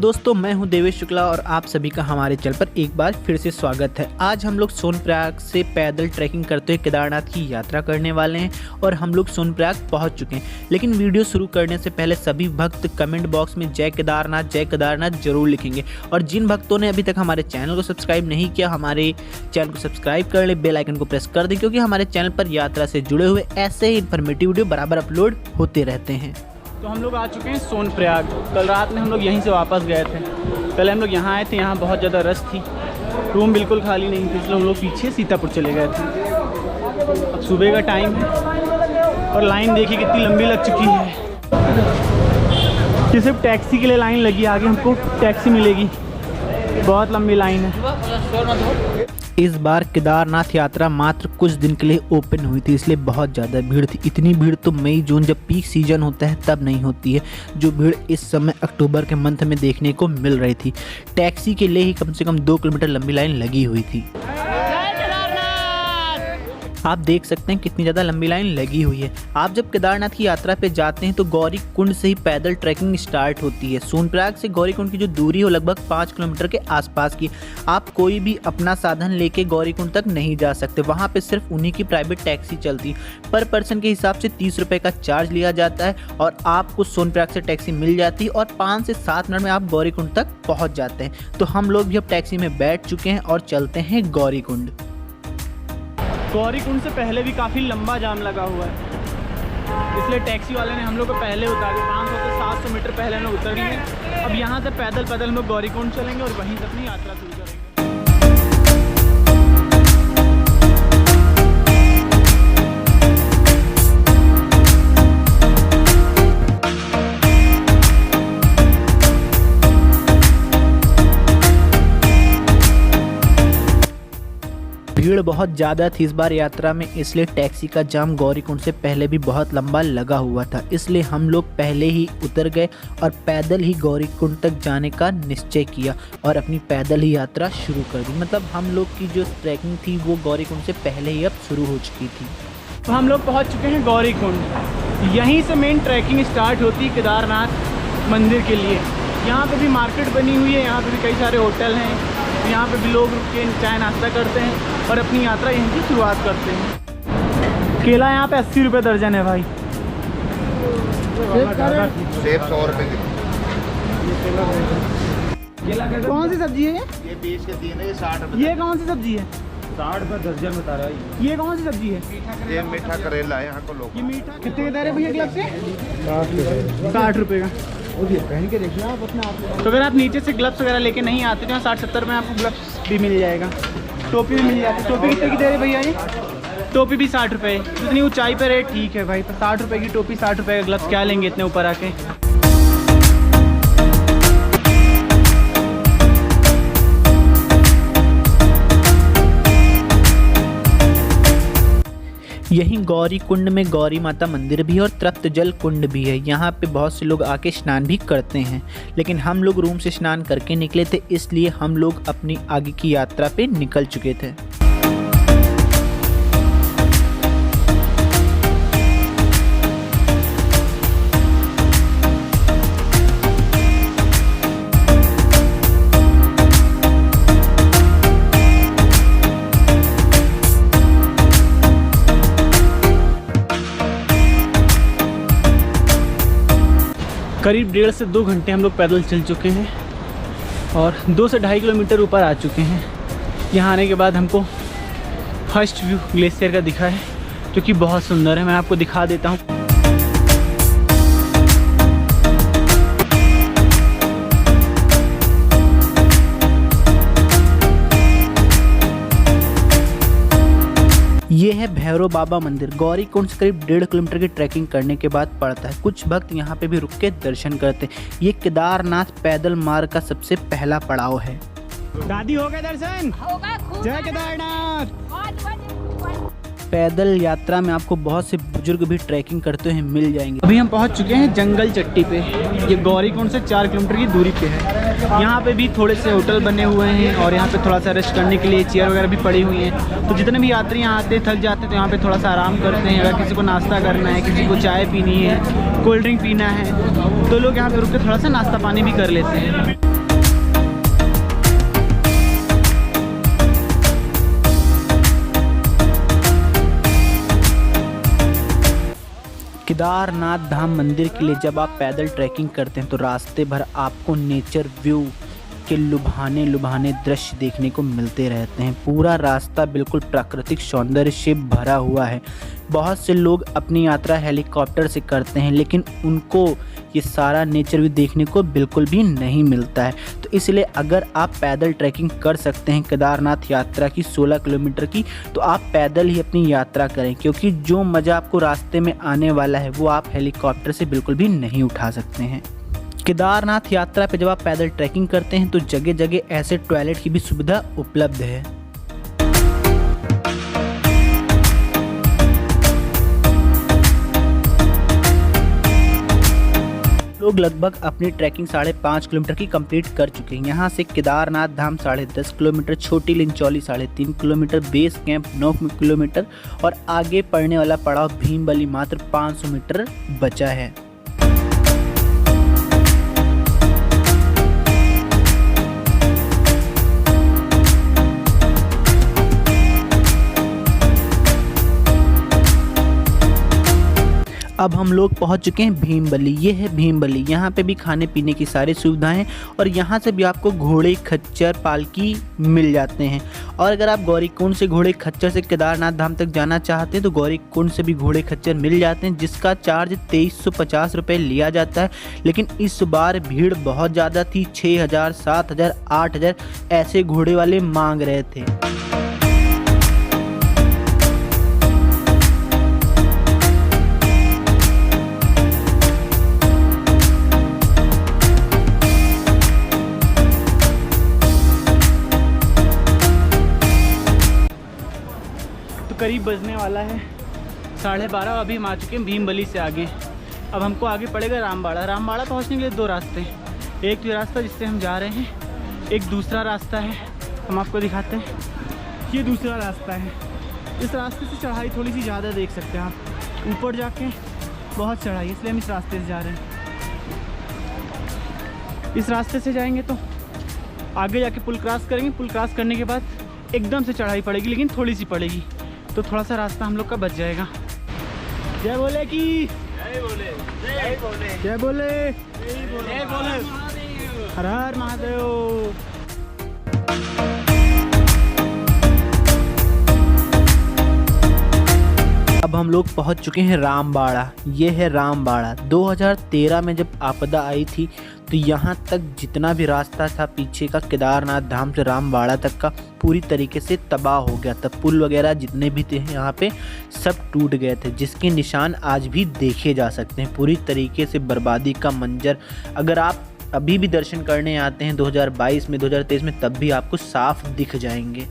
दोस्तों, मैं हूं देवेश शुक्ला और आप सभी का हमारे चैनल पर एक बार फिर से स्वागत है। आज हम लोग सोनप्रयाग से पैदल ट्रैकिंग करते हुए केदारनाथ की यात्रा करने वाले हैं और हम लोग सोनप्रयाग पहुंच चुके हैं। लेकिन वीडियो शुरू करने से पहले सभी भक्त कमेंट बॉक्स में जय केदारनाथ जरूर लिखेंगे। और जिन भक्तों ने अभी तक हमारे चैनल को सब्सक्राइब नहीं किया, हमारे चैनल को सब्सक्राइब कर ले, बेल आइकन को प्रेस कर दें, क्योंकि हमारे चैनल पर यात्रा से जुड़े हुए ऐसे ही इन्फॉर्मेटिव वीडियो बराबर अपलोड होते रहते हैं। तो हम लोग आ चुके हैं सोनप्रयाग। कल रात में हम लोग यहीं से वापस गए थे। पहले हम लोग यहाँ आए थे, यहाँ बहुत ज़्यादा रश थी, रूम बिल्कुल खाली नहीं थी, इसलिए हम लोग पीछे सीतापुर चले गए थे। अब सुबह का टाइम है और लाइन देखिए कितनी लंबी लग चुकी है। कि सिर्फ टैक्सी के लिए लाइन लगी, आगे हमको टैक्सी मिलेगी, बहुत लंबी लाइन है। इस बार केदारनाथ यात्रा मात्र कुछ दिन के लिए ओपन हुई थी, इसलिए बहुत ज़्यादा भीड़ थी। इतनी भीड़ तो मई जून जब पीक सीजन होता है तब नहीं होती है, जो भीड़ इस समय अक्टूबर के मंथ में देखने को मिल रही थी। टैक्सी के लिए ही कम से कम 2 किलोमीटर लंबी लाइन लगी हुई थी। आप देख सकते हैं कितनी ज़्यादा लंबी लाइन लगी हुई है। आप जब केदारनाथ की यात्रा पे जाते हैं तो गौरी कुंड से ही पैदल ट्रैकिंग स्टार्ट होती है। सोनप्रयाग से गौरी कुंड की जो दूरी हो लगभग 5 किलोमीटर के आसपास की। आप कोई भी अपना साधन लेके गौरी कुंड तक नहीं जा सकते, वहाँ पे सिर्फ उन्हीं की प्राइवेट टैक्सी चलती है। पर पर्सन के हिसाब से 30 रुपये का चार्ज लिया जाता है और आपको सोनप्रयाग से टैक्सी मिल जाती है और 5 से 7 मिनट में आप गौरी कुंड तक पहुँच जाते हैं। तो हम लोग भी अब टैक्सी में बैठ चुके हैं और चलते हैं गौरी कुंड। गौरी कुंड से पहले भी काफ़ी लंबा जाम लगा हुआ है, इसलिए टैक्सी वाले ने हम लोग को पहले उतार दिया। 500 से 700 मीटर पहले हम उतर लिए। अब यहाँ से पैदल हम लोग गौरी कुंड चलेंगे और वहीं से अपनी यात्रा शुरू करेंगे। भीड़ बहुत ज़्यादा थी इस बार यात्रा में, इसलिए टैक्सी का जाम गौरी कुंड से पहले भी बहुत लंबा लगा हुआ था। इसलिए हम लोग पहले ही उतर गए और पैदल ही गौरी कुंड तक जाने का निश्चय किया और अपनी पैदल ही यात्रा शुरू कर दी। मतलब हम लोग की जो ट्रैकिंग थी वो गौरी कुंड से पहले ही अब शुरू हो चुकी थी। तो हम लोग पहुँच चुके हैं गौरी कुंड। यहीं से मेन ट्रैकिंग स्टार्ट होती है केदारनाथ मंदिर के लिए। यहाँ पे भी मार्केट बनी हुई है, यहाँ पे भी कई सारे होटल हैं, यहाँ पे भी लोग रुक के चाय नाश्ता करते हैं और अपनी यात्रा यहीं से शुरुआत करते हैं। केला यहाँ पे 80 रुपये दर्जन है भाई। सेब 100 रुपये की। कौन सी सब्जी है ये 20 के 3 है, ये 60 रुपये। ये कौन सी सब्जी है? 60 रुपये दर्जन बता रहा है। ये कौन सी सब्जी है? ये मीठा करेला है यहाँ को लोग। ये मीठा कितने के दे रहे भैया ग्लव्स से? 60 रुपये का। पहन के देखिए आप अपने आप। तो अगर आप नीचे से ग्लव्स वगैरह लेके नहीं आते तो 60-70 में आपको ग्लव्स भी मिल जाएगा। टोपी भी मिल जाती है। टोपी कितने की दे रहे भैया ये? टोपी भी 60 रुपये। जितनी ऊंचाई पर रेट ठीक है भाई, पर 60 रुपये की टोपी 60 रुपये का ग्लव्स क्या लेंगे इतने ऊपर आके। यहीं गौरी कुंड में गौरी माता मंदिर भी है और तृप्त जल कुंड भी है। यहाँ पे बहुत से लोग आके स्नान भी करते हैं, लेकिन हम लोग रूम से स्नान करके निकले थे, इसलिए हम लोग अपनी आगे की यात्रा पे निकल चुके थे। करीब 1.5 से 2 घंटे हम लोग पैदल चल चुके हैं और 2 से 2.5 किलोमीटर ऊपर आ चुके हैं। यहाँ आने के बाद हमको फर्स्ट व्यू ग्लेशियर का दिखा है, जो कि बहुत सुंदर है। मैं आपको दिखा देता हूँ। ये है भैरव बाबा मंदिर। गौरी कुंड से करीब 1.5 किलोमीटर की ट्रैकिंग करने के बाद पड़ता है। कुछ भक्त यहाँ पे भी रुक के दर्शन करते हैं। ये केदारनाथ पैदल मार्ग का सबसे पहला पड़ाव है। दादी हो गए दर्शन? जय केदारनाथ। पैदल यात्रा में आपको बहुत से बुजुर्ग भी ट्रैकिंग करते हुए मिल जाएंगे। अभी हम पहुंच चुके हैं जंगल चट्टी पे। ये गौरी कुंड से 4 किलोमीटर की दूरी पे है। यहाँ पे भी थोड़े से होटल बने हुए हैं और यहाँ पे थोड़ा सा रेस्ट करने के लिए चेयर वगैरह भी पड़ी हुई हैं। तो जितने भी यात्री यहाँ आते थक जाते हैं तो यहाँ पे थोड़ा सा आराम करते हैं। अगर किसी को नाश्ता करना है, किसी को चाय पीनी है, कोल्ड ड्रिंक पीना है, तो लोग यहाँ पे रुक के थोड़ा सा नाश्ता पानी भी कर लेते हैं। केदारनाथ धाम मंदिर के लिए जब आप पैदल ट्रैकिंग करते हैं तो रास्ते भर आपको नेचर व्यू के लुभाने दृश्य देखने को मिलते रहते हैं। पूरा रास्ता बिल्कुल प्राकृतिक सौंदर्य से भरा हुआ है। बहुत से लोग अपनी यात्रा हेलीकॉप्टर से करते हैं, लेकिन उनको ये सारा नेचर व्यू देखने को बिल्कुल भी नहीं मिलता है। तो इसलिए अगर आप पैदल ट्रैकिंग कर सकते हैं केदारनाथ यात्रा की 16 किलोमीटर की, तो आप पैदल ही अपनी यात्रा करें, क्योंकि जो मज़ा आपको रास्ते में आने वाला है वो आप हेलीकॉप्टर से बिल्कुल भी नहीं उठा सकते हैं। केदारनाथ यात्रा पे जब आप पैदल ट्रैकिंग करते हैं तो जगह जगह ऐसे टॉयलेट की भी सुविधा उपलब्ध है। लोग लगभग अपनी ट्रैकिंग 5.5 किलोमीटर की कंप्लीट कर चुके हैं। यहाँ से केदारनाथ धाम 10.5 किलोमीटर, छोटी Linchauli 3.5 kilometre, base camp 9 kilometre और आगे पड़ने वाला पड़ाव भीमबली मात्र 500 मीटर बचा है। अब हम लोग पहुंच चुके हैं भीमबली। ये है भीमबली। यहाँ पे भी खाने पीने की सारी सुविधाएं हैं और यहाँ से भी आपको घोड़े, खच्चर, पालकी मिल जाते हैं। और अगर आप गौरीकुंड से घोड़े खच्चर से केदारनाथ धाम तक जाना चाहते हैं तो गौरीकुंड से भी घोड़े खच्चर मिल जाते हैं, जिसका चार्ज 2350 रुपये लिया जाता है। लेकिन इस बार भीड़ बहुत ज़्यादा थी, 6000, 7000, 8000 ऐसे घोड़े वाले मांग रहे थे। करीब बजने वाला है 12:30। अभी हम आ चुके हैं भीमबली से आगे। अब हमको आगे पड़ेगा रामबाड़ा। रामबाड़ा पहुंचने के लिए 2 रास्ते हैं। एक तो रास्ता जिससे हम जा रहे हैं, एक दूसरा रास्ता है, हम आपको दिखाते हैं। ये दूसरा रास्ता है। इस रास्ते से चढ़ाई थोड़ी सी ज़्यादा देख सकते हैं आप। ऊपर जाके बहुत चढ़ाई, इसलिए हम इस रास्ते से जा रहे हैं। इस रास्ते से जाएंगे तो आगे जाके पुल क्रॉस करेंगे। पुल क्रॉस करने के बाद एकदम से चढ़ाई पड़ेगी, लेकिन थोड़ी सी पड़ेगी, तो थोड़ा सा रास्ता हम लोग का बच जाएगा। जय बोले की जय बोले, जय बोले, जय बोले, जय बोले, हर हर महादेव। अब हम लोग पहुंच चुके हैं रामबाड़ा। ये है रामबाड़ा। 2013 में जब आपदा आई थी तो यहाँ तक जितना भी रास्ता था पीछे का केदारनाथ धाम से रामबाड़ा तक का पूरी तरीके से तबाह हो गया था। पुल वगैरह जितने भी थे यहाँ पे सब टूट गए थे, जिसके निशान आज भी देखे जा सकते हैं। पूरी तरीके से बर्बादी का मंजर अगर आप अभी भी दर्शन करने आते हैं 2022 में, 2023 में, तब भी आपको साफ दिख जाएंगे।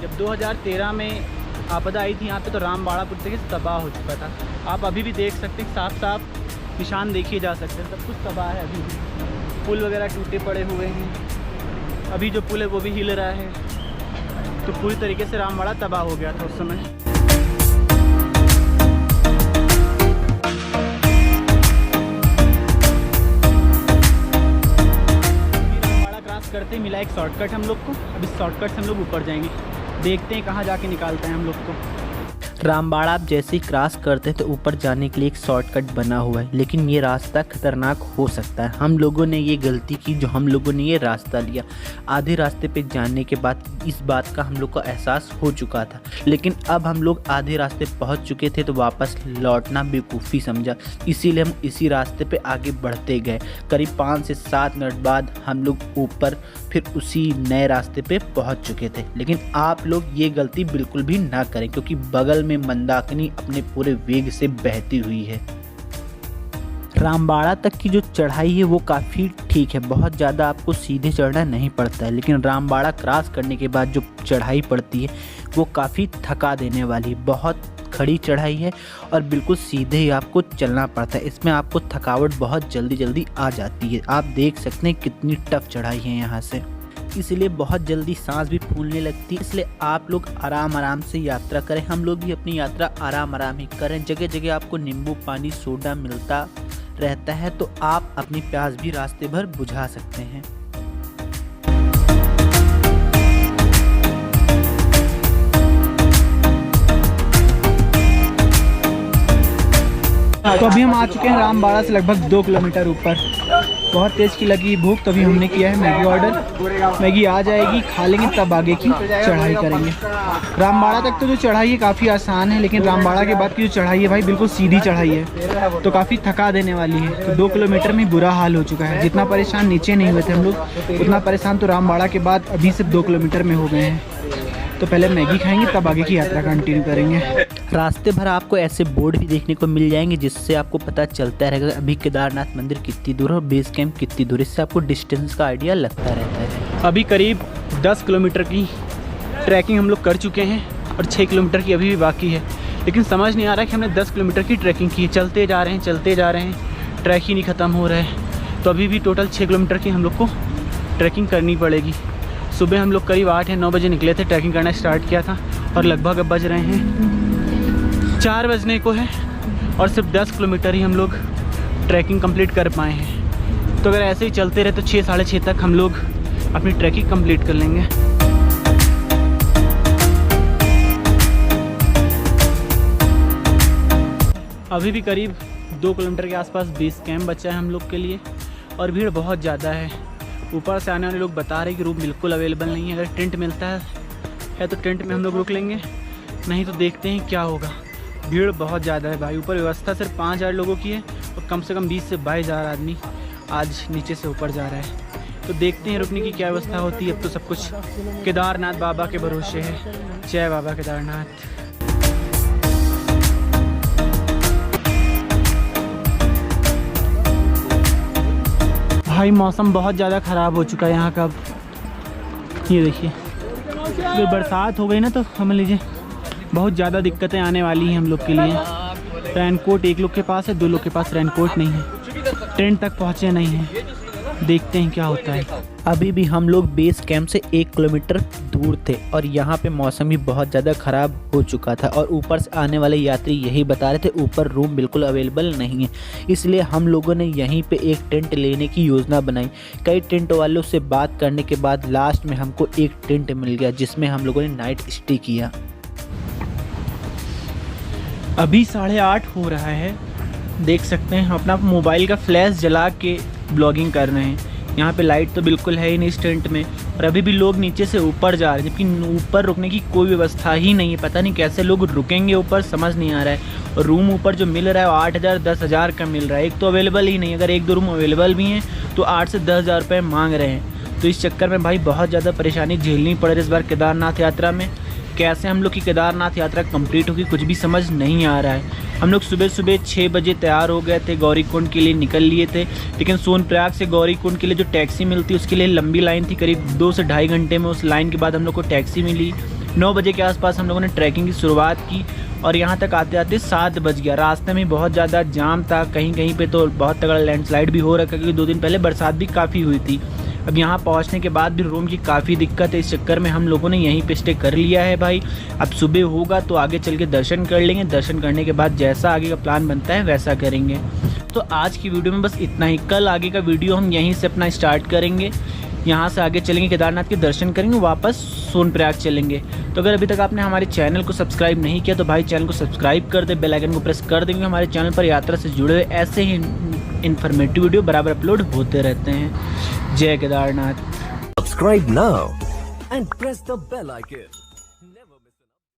जब 2013 में आपदा आई थी यहाँ पे तो रामबाड़ा पूरी तरीके से तबाह हो चुका था। आप अभी भी देख सकते हैं, साफ साफ निशान देखिए जा सकते हैं। सब कुछ तबाह है अभी भी। पुल वगैरह टूटे पड़े हुए हैं। अभी जो पुल है वो भी हिल रहा है। तो पूरी तरीके से रामबाड़ा तबाह हो गया था उस समय। रामबाड़ा क्रॉस करते ही मिला एक शॉर्टकट हम लोग को। अब इस शॉर्टकट से हम लोग ऊपर जाएंगे, देखते हैं कहाँ जाके निकालते हैं हम लोग को। रामबाड़ा आप जैसे ही क्रॉस करते हैं तो ऊपर जाने के लिए एक शॉर्टकट बना हुआ है, लेकिन ये रास्ता खतरनाक हो सकता है। हम लोगों ने ये गलती की जो हम लोगों ने ये रास्ता लिया। आधे रास्ते पे जाने के बाद इस बात का हम लोग को एहसास हो चुका था, लेकिन अब हम लोग आधे रास्ते पहुंच चुके थे तो वापस लौटना बेवकूफ़ी समझा। इसीलिए हम इसी रास्ते पे आगे बढ़ते गए। करीब 5 से 7 मिनट बाद हम लोग ऊपर फिर उसी नए रास्ते पे पहुंच चुके थे। लेकिन आप लोग ये गलती बिल्कुल भी ना करें, क्योंकि बगल में मंदाकिनी अपने पूरे वेग से बहती हुई है। रामबाड़ा तक की जो चढ़ाई है वो काफ़ी ठीक है, बहुत ज़्यादा आपको सीधे चढ़ना नहीं पड़ता है। लेकिन रामबाड़ा क्रॉस करने के बाद जो चढ़ाई पड़ती है वो काफ़ी थका देने वाली, बहुत खड़ी चढ़ाई है और बिल्कुल सीधे ही आपको चलना पड़ता है। इसमें आपको थकावट बहुत जल्दी जल्दी आ जाती है। आप देख सकते हैं कितनी टफ चढ़ाई है यहाँ से, इसलिए बहुत जल्दी सांस भी फूलने लगती है। इसलिए आप लोग आराम आराम से यात्रा करें। हम लोग भी अपनी यात्रा आराम आराम ही करें। जगह जगह आपको नींबू पानी, सोडा मिलता रहता है, तो आप अपनी प्यास भी रास्ते भर बुझा सकते हैं। तो अभी हम आ चुके हैं रामबाड़ा से लगभग 2 किलोमीटर ऊपर। बहुत तेज़ की लगी भूख, तो अभी हमने किया है मैगी ऑर्डर। मैगी आ जाएगी, खा लेंगे, तब आगे की चढ़ाई करेंगे। रामबाड़ा तक तो जो चढ़ाई है काफ़ी आसान है, लेकिन रामबाड़ा के बाद की जो चढ़ाई है भाई बिल्कुल सीधी चढ़ाई है, तो काफ़ी थका देने वाली है। तो 2 किलोमीटर में बुरा हाल हो चुका है। जितना परेशान नीचे नहीं हुए थे हम लोग, उतना परेशान तो रामबाड़ा के बाद अभी सिर्फ 2 किलोमीटर में हो गए हैं। तो पहले मैगी खाएंगे, तब आगे की यात्रा कंटिन्यू करेंगे। रास्ते भर आपको ऐसे बोर्ड भी देखने को मिल जाएंगे जिससे आपको पता चलता रहेगा अभी केदारनाथ मंदिर कितनी दूर है और बेस कैंप कितनी दूर है। इससे आपको डिस्टेंस का आइडिया लगता रहता है। अभी करीब 10 किलोमीटर की ट्रैकिंग हम लोग कर चुके हैं और 6 किलोमीटर की अभी भी बाकी है, लेकिन समझ नहीं आ रहा है कि हमने 10 किलोमीटर की ट्रैकिंग की। चलते जा रहे हैं, ट्रैक ही नहीं ख़त्म हो रहा है। तो अभी भी टोटल 6 किलोमीटर की हम लोग को ट्रैकिंग करनी पड़ेगी। सुबह हम लोग करीब 8 या 9 बजे निकले थे, ट्रैकिंग करना स्टार्ट किया था, और लगभग अब बज रहे हैं 4 बजने को है, और सिर्फ 10 किलोमीटर ही हम लोग ट्रैकिंग कंप्लीट कर पाए हैं। तो अगर ऐसे ही चलते रहे तो 6 साढ़े 6 तक हम लोग अपनी ट्रैकिंग कंप्लीट कर लेंगे। अभी भी करीब 2 किलोमीटर के आसपास बेस कैंप बचा है हम लोग के लिए, और भीड़ बहुत ज़्यादा है। ऊपर से आने वाले लोग बता रहे हैं कि रूम बिल्कुल अवेलेबल नहीं है। अगर टेंट मिलता है तो टेंट में हम लोग रुक लेंगे, नहीं तो देखते हैं क्या होगा। भीड़ बहुत ज़्यादा है भाई। ऊपर व्यवस्था सिर्फ 5000 लोगों की है, और कम से कम 20 से 22,000 आदमी आज नीचे से ऊपर जा रहा है। तो देखते हैं रुकने की क्या व्यवस्था होती है। अब तो सब कुछ केदारनाथ बाबा के भरोसे है। जय बाबा केदारनाथ। भाई मौसम बहुत ज़्यादा ख़राब हो चुका है यहाँ का। अब ये देखिए, अगर बरसात हो गई ना तो समझ लीजिए बहुत ज़्यादा दिक्कतें आने वाली हैं हम लोग के लिए। रेनकोट एक लोग के पास है, 2 लोग के पास रेनकोट नहीं है, टेंट तक पहुँचे नहीं हैं। देखते हैं क्या होता है। अभी भी हम लोग बेस कैंप से 1 किलोमीटर दूर थे और यहाँ पे मौसम भी बहुत ज़्यादा ख़राब हो चुका था, और ऊपर से आने वाले यात्री यही बता रहे थे ऊपर रूम बिल्कुल अवेलेबल नहीं है। इसलिए हम लोगों ने यहीं पे एक टेंट लेने की योजना बनाई। कई टेंट वालों से बात करने के बाद लास्ट में हमको एक टेंट मिल गया, जिसमें हम लोगों ने नाइट स्टे किया। अभी 8:30 हो रहा है, देख सकते हैं। हम अपना मोबाइल का फ्लैश जला के ब्लॉगिंग कर रहे हैं। यहाँ पे लाइट तो बिल्कुल है ही नहीं इस टेंट में, और अभी भी लोग नीचे से ऊपर जा रहे हैं, जबकि ऊपर रुकने की कोई व्यवस्था ही नहीं है। पता नहीं कैसे लोग रुकेंगे ऊपर, समझ नहीं आ रहा है। और रूम ऊपर जो मिल रहा है वो 8,000 10,000 का मिल रहा है। एक तो अवेलेबल ही नहीं, अगर 1-2 रूम अवेलेबल भी हैं तो 8 से 10,000 रुपये मांग रहे हैं। तो इस चक्कर में भाई बहुत ज़्यादा परेशानी झेलनी पड़ रही है इस बार केदारनाथ यात्रा में। कैसे हम लोग की केदारनाथ यात्रा कंप्लीट होगी कुछ भी समझ नहीं आ रहा है। हम लोग सुबह 6 बजे तैयार हो गए थे, गौरीकुंड के लिए निकल लिए थे, लेकिन सोनप्रयाग से गौरीकुंड के लिए जो टैक्सी मिलती है उसके लिए लंबी लाइन थी। करीब 2 से ढाई घंटे में उस लाइन के बाद हम लोग को टैक्सी मिली। 9 बजे के आसपास हम लोगों ने ट्रैकिंग की शुरुआत की, और यहाँ तक आते आते 7 बज गया। रास्ते में बहुत ज़्यादा जाम था, कहीं कहीं पे तो बहुत तगड़ा लैंडस्लाइड भी हो रखा, क्योंकि 2 दिन पहले बरसात भी काफ़ी हुई थी। अब यहाँ पहुँचने के बाद भी रूम की काफ़ी दिक्कत है। इस चक्कर में हम लोगों ने यहीं पे स्टे कर लिया है भाई। अब सुबह होगा तो आगे चल के दर्शन कर लेंगे। दर्शन करने के बाद जैसा आगे का प्लान बनता है वैसा करेंगे। तो आज की वीडियो में बस इतना ही। कल आगे का वीडियो हम यहीं से अपना स्टार्ट करेंगे। यहाँ से आगे चलेंगे, केदारनाथ के दर्शन करेंगे, वापस सोनप्रयाग चलेंगे। तो अगर अभी तक आपने हमारे चैनल को सब्सक्राइब नहीं किया तो भाई चैनल को सब्सक्राइब कर दे, बेल आइकन को प्रेस कर देंगे। हमारे चैनल पर यात्रा से जुड़े हुए ऐसे ही इन्फॉर्मेटिव वीडियो बराबर अपलोड होते रहते हैं। जय Kedarnath. Subscribe now and press the bell icon.